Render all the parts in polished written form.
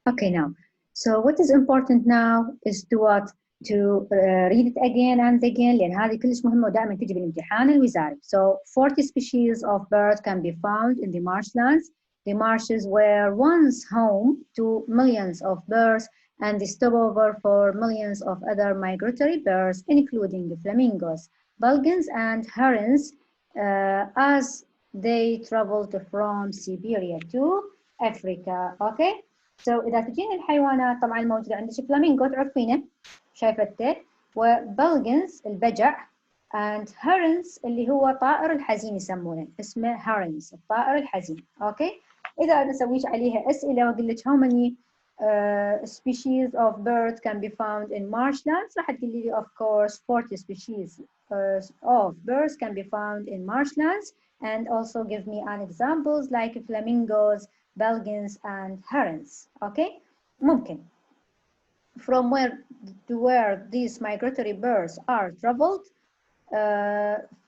Okay, now. So what is important now is to what? To read it again and again لأن هذه كلش مهمة ودائما تجي بالامتحان الوزاري. So 40 species of birds can be found in the marshlands. The marshes were once home to millions of birds and the stopover for millions of other migratory birds, including flamingos, bulgins, and herons, as they traveled from Siberia to Africa. Okay? So إذا تجينا الحيوانات طبعا الموجودة عندك فلامينغو تعرفينه شايفته وبلغنز البجع and herons اللي هو طائر الحزين يسمونه اسمه herons الطائر الحزين. اوكي إذا أنا أسويش عليها أسئلة وأقول لك how many species of birds can be found in marshlands راح تقولي لي of course 40 species of birds can be found in marshlands and also give me an examples like flamingos, Belgians and herons. Okay, ممكن from where to where these migratory birds are traveled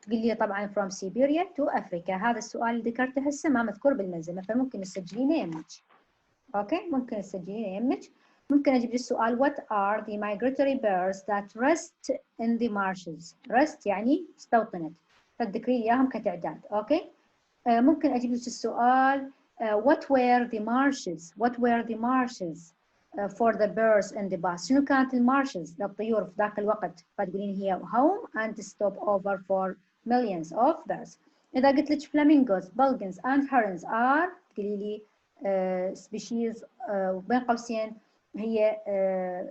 تقول لي طبعا from Siberia to Africa. هذا السؤال اللي ذكرته هسه ما مذكور بالملزمة فممكن تسجلينه يمك. اوكي ممكن تسجلينه يمك. ممكن اجيب لي السؤال what are the migratory birds that rest in the marshes. rest يعني استوطنت فتذكري لي اياهم كتعداد. اوكي ممكن اجيب لك السؤال what were the marshes for the birds in the past. شنو كانت المارشز للطيور في ذاك الوقت فتقولين هي home and stop over for millions of birds. إذا قلت لك flamingos, bulgins and herons are تقولي لي species بين قوسين هي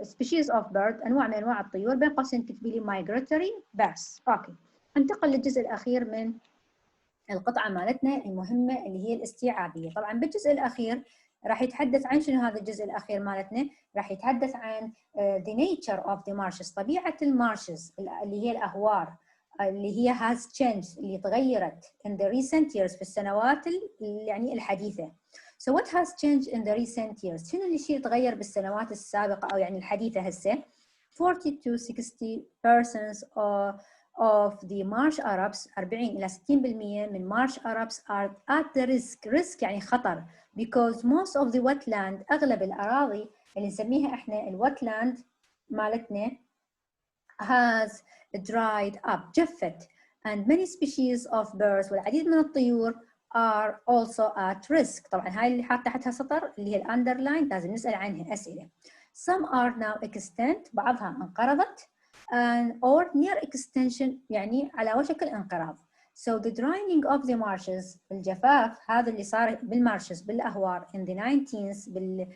species of bird أنواع من أنواع الطيور بين قوسين تكتبي لي migratory birds. أوكي انتقل للجزء الأخير من القطعة مالتنا المهمة اللي هي الاستيعابية. طبعا بالجزء الأخير راح يتحدث عن شنو هذا الجزء الأخير مالتنا؟ راح يتحدث عن the nature of the marshes طبيعة المارشز اللي هي الأهوار اللي هي has changed اللي تغيرت in the recent years في السنوات يعني الحديثة. So what has changed in the recent years؟ شنو اللي تغير بالسنوات السابقة أو يعني الحديثة هسه؟ 40 to 60% of the marsh Arabs 40 إلى 60% من marsh Arabs are at the risk يعني خطر because most of the wetland أغلب الأراضي اللي نسميها إحنا الوتلاند مالتنا has dried up جفت and many species of birds والعديد من الطيور are also at risk. طبعا هاي اللي حاطة تحتها سطر اللي هي الأندرلاين لازم نسأل عنها أسئلة. Some are now extinct بعضها انقرضت or near extinction يعني على وشك الانقراض. So the draining of the marshes الجفاف هذا اللي صار بالمارشز بالأهوار in the 19th بال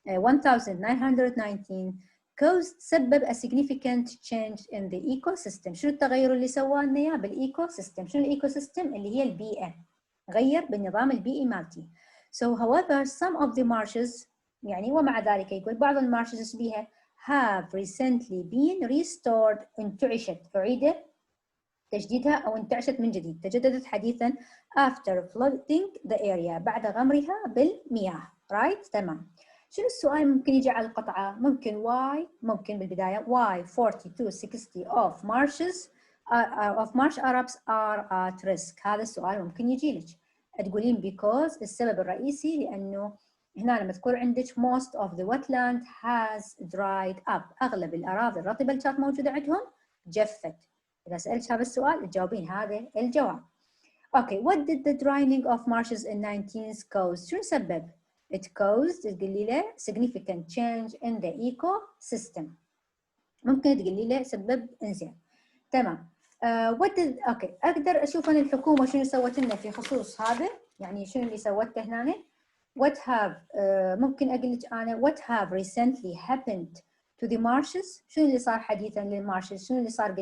1919 caused سبب a significant change in the ecosystem. شنو التغير اللي سواه لنا اياه بالايكو سيستم؟ شنو الايكو سيستم؟ اللي هي البيئة. غير بالنظام البيئي مالتي. So however some of the marshes يعني ومع ذلك يقول بعض المارشز بيها have recently been restored انتعشت أعيد تجديدها أو انتعشت من جديد تجددت حديثا after flooding the area بعد غمرها بالمياه. right تمام. شنو السؤال ممكن يجي على القطعة؟ ممكن why ممكن بالبداية why 40 to 60 of marsh Arabs are at risk. هذا السؤال ممكن يجي لك تقولين because السبب الرئيسي لأنه هنا مذكور عندك most of the wetland has dried up أغلب الأراضي الرطبة اللي كانت موجودة عندهم جفت. إذا سألت هذا السؤال تجاوبين هذا الجواب. Okay, what did the draining of marshes in 19th cause؟ شنو سبب؟ It caused تقولي له significant change in the ecosystem. ممكن تقولي له سبب إنزين. تمام. what did okay أقدر أشوف أنا الحكومة شنو سوت لنا في خصوص هذا يعني شنو اللي سوته هنا؟ What have ممكن أقول لك أنا what have recently happened to the marshes؟ شنو اللي صار حديثا للمارشز؟ شنو اللي صار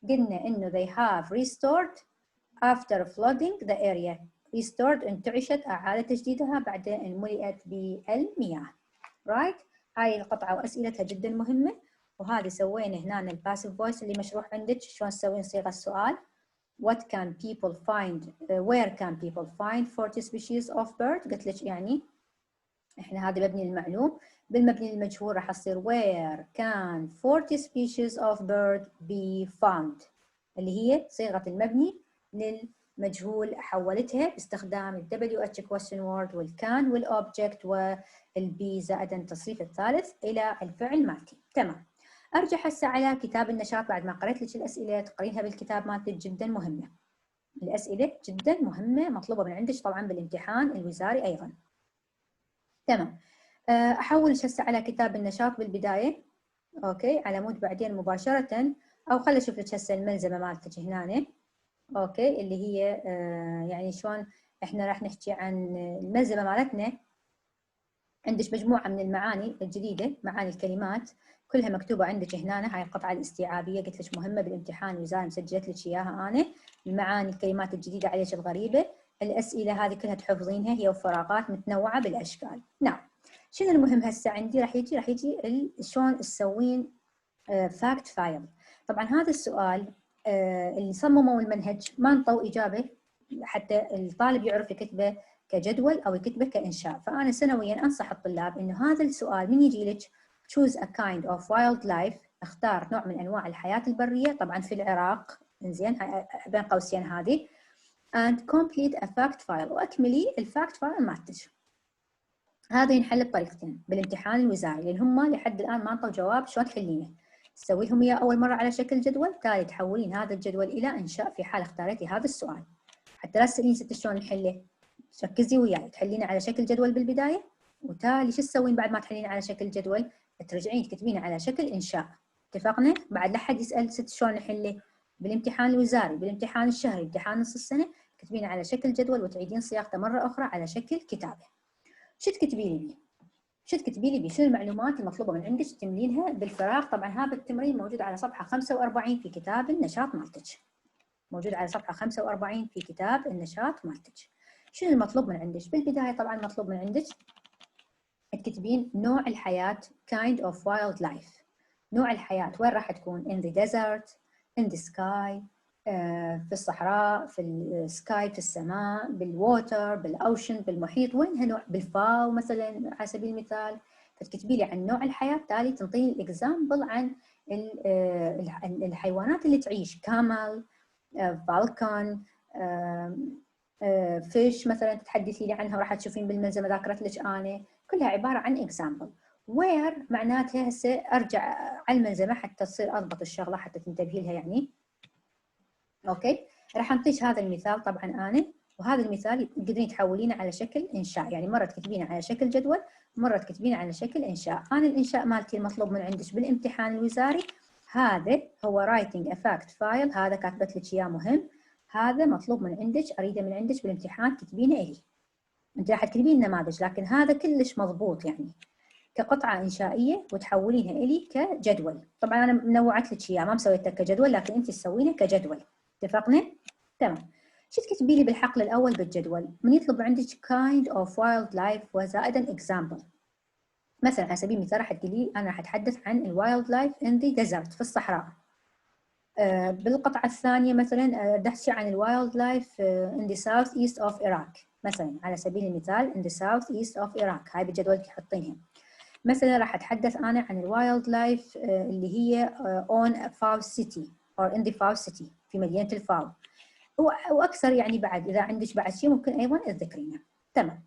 قلنا إنه they have restored after flooding the area. restored انتعشت أعادت تجديدها بعد أن ملئت بالمياه. right هاي القطعة وأسئلتها جدا مهمة وهذه سوينا هنا الباسيف فويس اللي مشروح عندك شلون تسوين صيغة السؤال. What can people find where can people find 40 species of bird؟ قلت لك يعني احنا هذا مبني المعلوم بالمبني المجهول راح يصير where can 40 species of bird be found اللي هي صيغة المبني مجهول حولتها باستخدام ال WH question word والكان والobject والبي زائدا التصريف الثالث إلى الفعل مالتي. تمام. أرجع هسه على كتاب النشاط بعد ما قريت لك الأسئلة، تقرينها بالكتاب مالتك جدا مهمة. الأسئلة جدا مهمة مطلوبة من عندك طبعا بالامتحان الوزاري أيضا. تمام. أحولك هسه على كتاب النشاط بالبداية، أوكي، على مود بعدين مباشرة، أو خلي أشوف لك هسه الملزمة مالتك هنا، أوكي، اللي هي يعني شلون إحنا راح نحكي عن الملزمة مالتنا. عندك مجموعة من المعاني الجديدة، معاني الكلمات كلها مكتوبة عندك هنا. هاي القطعة الاستيعابية قلت لك مهمة بالامتحان الوزاري، مسجلت لك إياها أنا. المعاني الكلمات الجديدة عليك الغريبة، الأسئلة هذه كلها تحفظينها، هي وفراغات متنوعة بالأشكال. نعم. شنو المهم هسه عندي؟ راح يجي شلون تسوين فاكت فايل. طبعا هذا السؤال اللي صمموا المنهج ما انطوا إجابة حتى الطالب يعرف يكتبه كجدول أو يكتبه كإنشاء. فأنا سنويا أنصح الطلاب إنه هذا السؤال من يجي لك choose a kind of wildlife، اختار نوع من أنواع الحياة البرية، طبعا في العراق، إنزين بين قوسين هذه، and complete a fact file، وأكملي الفاكت فايل مالتك. هذا ينحل بطريقتين بالامتحان الوزاري، لأن هم لحد الآن ما انطوا جواب شلون تحلينه. تسوي لهم إياه أول مرة على شكل جدول، تالي تحولين هذا الجدول إلى إنشاء في حال اختاريتي هذا السؤال. حتى لا تسألين ست شلون نحله، ركزي وياي، تحلينه على شكل جدول بالبداية، وتالي شو تسوين بعد ما تحلينه على شكل جدول؟ ترجعين تكتبينه على شكل إنشاء. اتفقنا؟ بعد لا حد يسأل ست شلون نحله بالامتحان الوزاري، بالامتحان الشهري، امتحان نص السنة، تكتبينه على شكل جدول وتعيدين صياغته مرة أخرى على شكل كتابة. شو تكتبي لي بيه؟ شو تكتبي لي بيه؟ شنو المعلومات المطلوبة من عندك تملينها بالفراغ؟ طبعا هذا التمرين موجود على صفحة 45 في كتاب النشاط مالتك. موجود على صفحة 45 في كتاب النشاط مالتك. شنو المطلوب من عندك؟ بالبداية طبعا مطلوب من عندك تكتبين نوع الحياة kind of wildlife. نوع الحياة وين راح تكون؟ in the desert, in the sky، في الصحراء، في السكاي في السماء، بالووتر، بالاوشن، بالمحيط، وينها نوع؟ بالفاو مثلا على سبيل المثال. فتكتبي لي عن نوع الحياة، تالي تنطيني الاكزامبل عن الحيوانات اللي تعيش، كامل، فالكون، فيش مثلا تتحدثي لي عنها وراح تشوفين بالملزمه ذاكرت لك انا، كلها عباره عن اكزامبل. وير معناتها هسه ارجع على الملزمه حتى تصير اضبط الشغله حتى تنتبهي لها يعني. اوكي، راح انطيك هذا المثال طبعا انا، وهذا المثال تقدرين تحولينه على شكل انشاء، يعني مره تكتبينه على شكل جدول، مره تكتبينه على شكل انشاء. انا الانشاء مالتي المطلوب من عندك بالامتحان الوزاري هذا هو writing a fact file، هذا كاتبت لك اياه مهم، هذا مطلوب من عندك، اريده من عندك بالامتحان تكتبينه الي. انت راح تكتبين نماذج، لكن هذا كلش مضبوط يعني كقطعه انشائيه وتحولينها الي كجدول. طبعا انا منوعت لك اياه، ما مسويته كجدول، لكن انت تسوينه كجدول. اتفقنا؟ تمام. شو تكتبي لي بالحقل الاول بالجدول؟ من يطلب عندك kind of wildlife وزائدا example. مثلا على سبيل المثال راح تقولي انا راح اتحدث عن الوايلد لايف in the desert، في الصحراء. بالقطعة الثانية مثلا تحكي عن الوايلد لايف in the south east of Iraq، مثلا على سبيل المثال in the south east of Iraq، هاي بالجدول تحطينها. مثلا راح اتحدث انا عن الوايلد لايف اللي هي on Fao city or in the Fao city، في مدينة الفاو، واكثر يعني. بعد اذا عندك بعد شيء ممكن ايضا تذكرينه. تمام،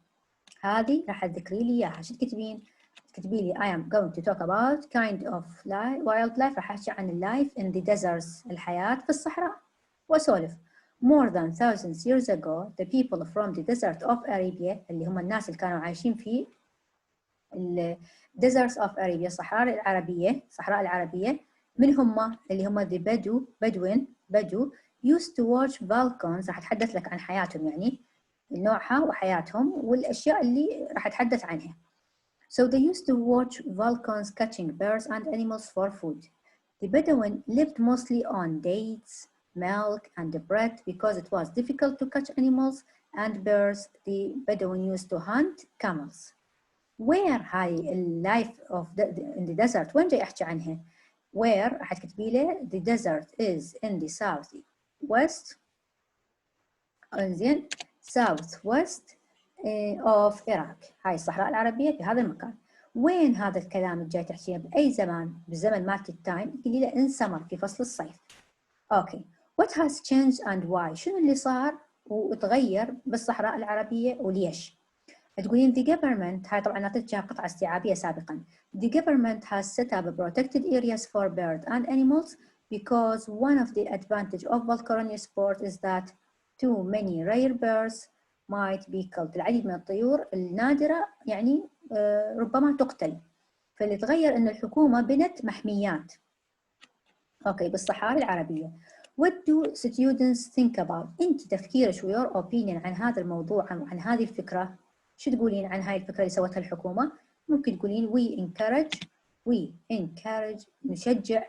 هذه راح تذكري لي اياها. شو تكتبين؟ تكتبي لي I am going to talk about kind of wildlife، راح احكي عن life in the deserts، الحياة في الصحراء، واسولف. More than thousands years ago the people from the desert of Arabia، اللي هم الناس اللي كانوا عايشين في deserts of Arabia، الصحراء العربية، من هم؟ اللي هم the بدو used to watch volcanoes، راح اتحدث لك عن حياتهم يعني نوعها وحياتهم والاشياء اللي راح اتحدث عنها. So they used to watch volcanoes catching birds and animals for food. The Bedouin lived mostly on dates, milk and bread because it was difficult to catch animals and birds. The Bedouin used to hunt camels. Where هاي life of in the desert وين جاي احكي عنها؟ Where راح تكتبي له the desert is in the south west، انزين south west of Iraq، هاي الصحراء العربية في هذا المكان. وين هذا الكلام الجاي تحكيه؟ بأي زمان؟ بالزمن مالت التايم، تقولي له in summer، في فصل الصيف. اوكي، what has changed and why؟ شنو اللي صار وتغير بالصحراء العربية وليش؟ تقولين the government، هاي طبعا نعطيتها قطعة استيعابية سابقا. The government has set up protected areas for birds and animals because one of the advantage of Valcaronia sport is that too many rare birds might be killed. العديد من الطيور النادرة يعني ربما تقتل. فاللي تغير إن الحكومة بنت محميات. أوكي بالصحاري العربية. What do students think about؟ أنت تفكيرك your opinion عن هذا الموضوع عن هذه الفكرة. شو تقولين عن هاي الفكرة اللي سوتها الحكومة؟ ممكن تقولين we encourage نشجع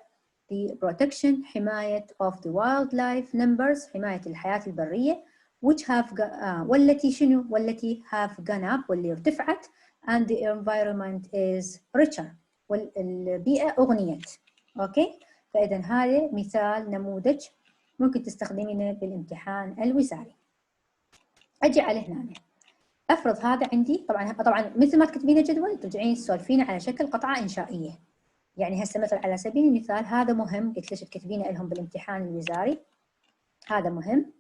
the protection حماية of the wildlife numbers حماية الحياة البرية which have والتي شنو؟ والتي have gone up واللي ارتفعت and the environment is richer والبيئة أغنيت. أوكي؟ فإذا هذا مثال نموذج ممكن تستخدمينه بالامتحان الوزاري. أجي على هنا. افرض هذا عندي طبعا مثل ما تكتبين جدول ترجعين تسولفين على شكل قطعه انشائيه. يعني هسه مثلا على سبيل المثال هذا مهم، قلت ليش تكتبينه لهم بالامتحان الوزاري. هذا مهم.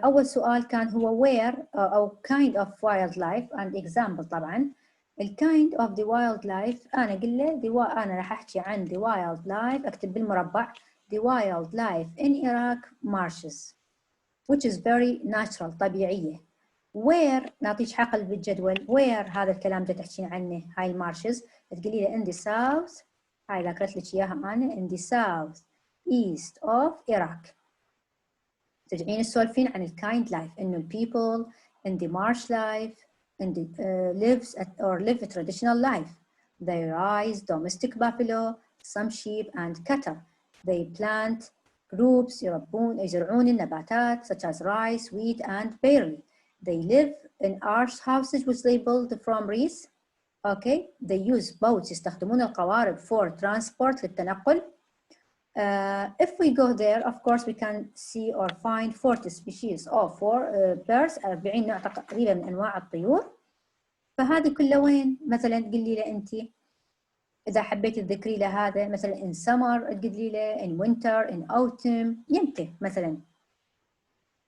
اول سؤال كان هو where او kind of wildlife and example. طبعا ال kind of the wildlife انا اقول له انا راح احكي عن the wildlife، اكتب بالمربع the wildlife in Iraq marshes which is very natural طبيعيه. where نعطيك حقل بالجدول where هذا الكلام جاي تحكين عنه هاي المارشز تقولي له in the south، هاي ذكرت لك اياها انا in the south east of Iraq. ترجعين تسولفين عن الكايند لايف انه ال people in the marsh life in the live a traditional life. They raise domestic buffalo, some sheep and cattle. They plant groups يزرعون النباتات such as rice, wheat and barley. They live in arched houses which they build from reeds. Okay. They use boats يستخدمون القوارب for transport للتنقل. If we go there, of course, we can see or find 40 species of birds. 40 نوع تقريبا من أنواع الطيور. فهذه كلها وين؟ مثلا تقولي له أنت إذا حبيت تذكري له هذا مثلا in summer تقولي له in winter in autumn يمتى مثلا.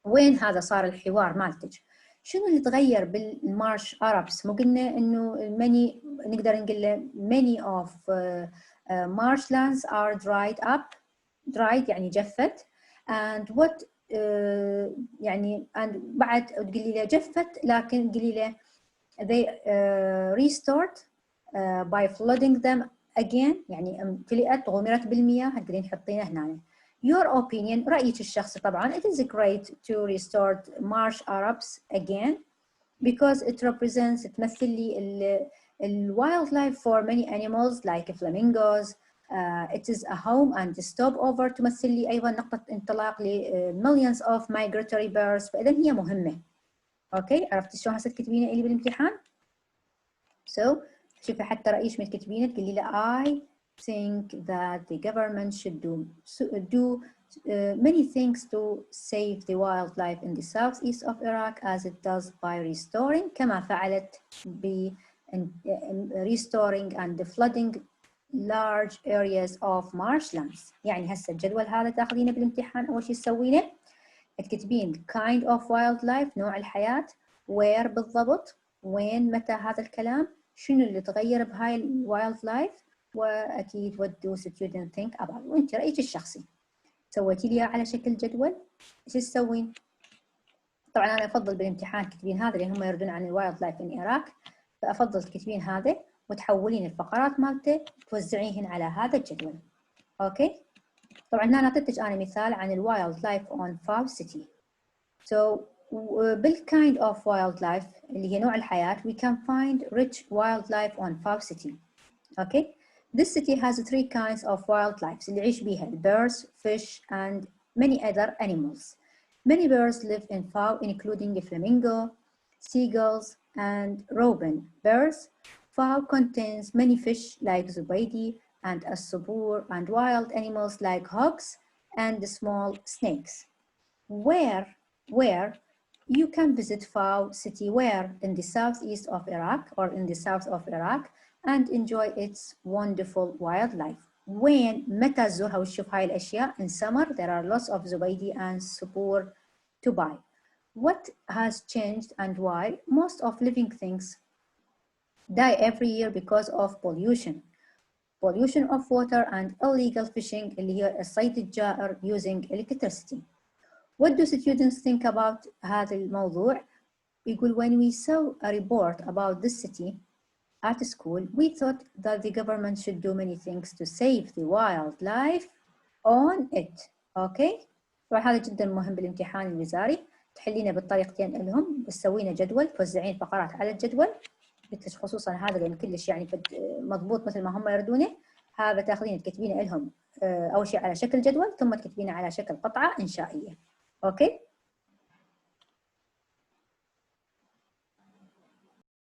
وين هذا صار الحوار مالتك؟ شنو اللي تغير بالمارش Arabs؟ مو قلنا إنه many نقدر نقول له many of marshlands are dried يعني جفت and what يعني and بعد تقولي له جفت لكن تقولي له they restored by flooding them again يعني امتلئت غمرت بالمياه. تقدرين تحطينه هنا. Your opinion رأيك الشخصي طبعا. It is great to restore marsh Arabs again because it represents تمثل لي wildlife for many animals like flamingos. It is a home and stopover تمثل لي أيضا نقطة انطلاق ل millions of migratory birds. فإذا هي مهمة. أوكي عرفتي شلون هسه تكتبينه إلي بالامتحان؟ So شوفي حتى رأيك من تكتبينه تقولي له I think that the government should do many things to save the wildlife in the southeast of Iraq as it does by restoring كما فعلت ب restoring and flooding large areas of marshlands. يعني هسه الجدول هذا تاخذينه بالامتحان أول شيء تسوينه تكتبين kind of wildlife نوع الحياة where بالضبط وين متى هذا الكلام شنو اللي تغير بهاي wildlife وأكيد what do students think about وأنت رأيك الشخصي. سويتي لي على شكل جدول إيش تسوين؟ طبعا أنا أفضل بالامتحان تكتبين هذا لأن هم يردون عن wildlife in Iraq فأفضل تكتبين هذا وتحولين الفقرات مالته توزعيهن على هذا الجدول. أوكي. طبعا هنا أعطيتك أنا مثال عن wildlife on Faw City. So بالkind of wildlife اللي هي نوع الحياة we can find rich wildlife on Faw City. Okay. This city has 3 kinds of wildlife اللي يعيش بيها birds, fish and many other animals. Many birds live in Faw including flamingo, seagulls and robin birds. Faw contains many fish like zubaydi and as-subur and wild animals like hogs and small snakes. Where you can visit Faw city where in the southeast of Iraq or in the south of Iraq and enjoy its wonderful wildlife. وين متى تزورها وتشوف هاي الأشياء in summer there are lots of zubaydi and subur to buy. what has changed and why most of living things die every year because of pollution of water and illegal fishing اللي هي الصيد الجائر using electricity. What do students think about هذا الموضوع؟ يقول when we saw a report about this city at school, we thought that the government should do many things to save the wildlife on it. Okay? طبعا هذا جدا مهم بالامتحان الوزاري، تحلينه بالطريقتين لهم، تسوينه جدول، توزعين فقرات على الجدول، خصوصا هذا لان كلش يعني مضبوط مثل ما هم يردونه، هذا تاخذين تكتبينه لهم اول شيء على شكل جدول ثم تكتبينه على شكل قطعه انشائيه. اوكي؟